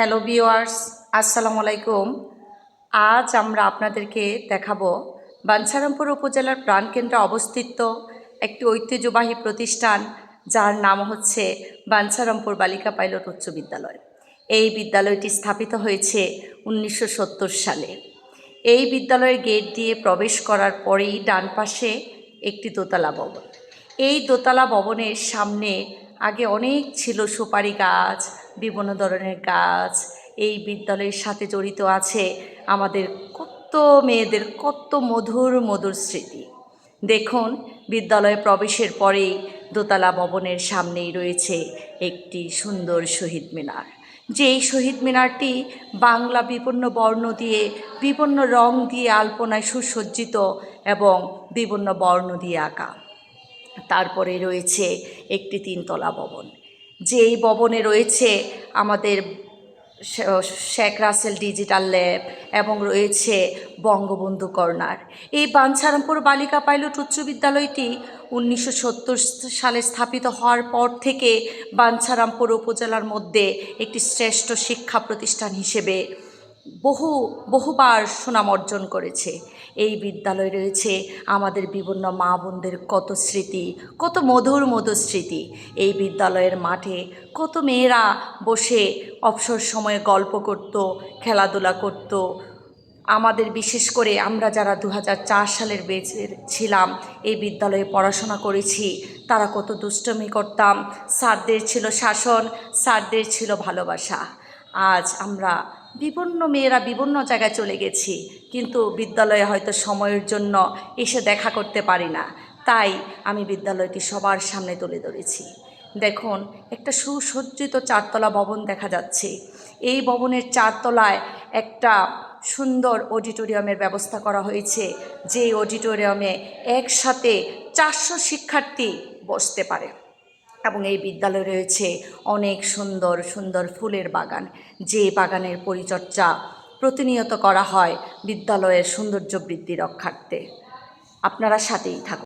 Hello viewers, আসসালামু আলাইকুম। আজ আমরা আপনাদেরকে দেখাবো বাঞ্ছারামপুর উপজেলার প্রাণকেন্দ্রে অবস্থিত একটি ঐতিহ্যবাহী প্রতিষ্ঠান, যার নাম হচ্ছে বাঞ্ছারামপুর বালিকা পাইলট উচ্চ বিদ্যালয়। এই বিদ্যালয়টি স্থাপিত হয়েছে 1970 সালে। এই বিদ্যালয়ের গেট দিয়ে প্রবেশ করার পরেই ডান পাশে একটি দোতলা ভবন। এই দোতলা ভবনের সামনে আগে অনেক ছিল সুপারি গাছ, বিভিন্ন ধরনের গাছ। এই বিদ্যালয়ের সাথে জড়িত আছে আমাদের কত মেয়েদের কত মধুর মধুর স্মৃতি। দেখুন, বিদ্যালয়ে প্রবেশের পরেই দোতলা ভবনের সামনেই রয়েছে একটি সুন্দর শহীদ মিনার। যে এই শহীদ মিনারটি বাংলা বিভিন্ন বর্ণ দিয়ে, বিভিন্ন রং দিয়ে আলপনায় সুসজ্জিত এবং বিভিন্ন বর্ণ দিয়ে আঁকা। তারপরে রয়েছে একটি তিনতলা ভবন, যেই ভবনে রয়েছে আমাদের শেখ রাসেল ডিজিটাল ল্যাব এবং রয়েছে বঙ্গবন্ধু কর্নার। এই বাঞ্ছারামপুর বালিকা পাইলট উচ্চ বিদ্যালয়টি 1970 সালে স্থাপিত হওয়ার পর থেকে বাঞ্ছারামপুর উপজেলার মধ্যে একটি শ্রেষ্ঠ শিক্ষা প্রতিষ্ঠান হিসেবে বহুবার সুনাম অর্জন করেছে। এই বিদ্যালয়ে রয়েছে আমাদের বিভিন্ন মা বোনদের কত স্মৃতি, কত মধুর মধুর স্মৃতি। এই বিদ্যালয়ের মাঠে কত মেয়েরা বসে অবসর সময়ে গল্প করত, খেলাধুলা করত। আমাদের বিশেষ করে আমরা যারা 2004 সালের ব্যাচের ছিলাম, এই বিদ্যালয়ে পড়াশোনা করেছি, তারা কত দুষ্টুমি করতাম। স্যারদের ছিল শাসন, স্যারদের ছিল ভালোবাসা। আজ আমরা বিভিন্ন মেয়েরা বিভিন্ন জায়গায় চলে গেছি, কিন্তু বিদ্যালয়ে হয়তো সময়ের জন্য এসে দেখা করতে পারি না। তাই আমি বিদ্যালয়টি সবার সামনে তুলে ধরেছি। দেখুন, একটা সুসজ্জিত চারতলা ভবন দেখা যাচ্ছে। এই ভবনের চারতলায় একটা সুন্দর অডিটোরিয়ামের ব্যবস্থা করা হয়েছে, যে অডিটোরিয়ামে একসাথে 400 শিক্ষার্থী বসতে পারে। এবং এই বিদ্যালয়ে রয়েছে অনেক সুন্দর সুন্দর ফুলের বাগান, যে বাগানের পরিচর্যা প্রতিনিয়ত করা হয় বিদ্যালয়ের সৌন্দর্য বৃদ্ধি রক্ষার্থে। আপনারা সাথেই থাকুন।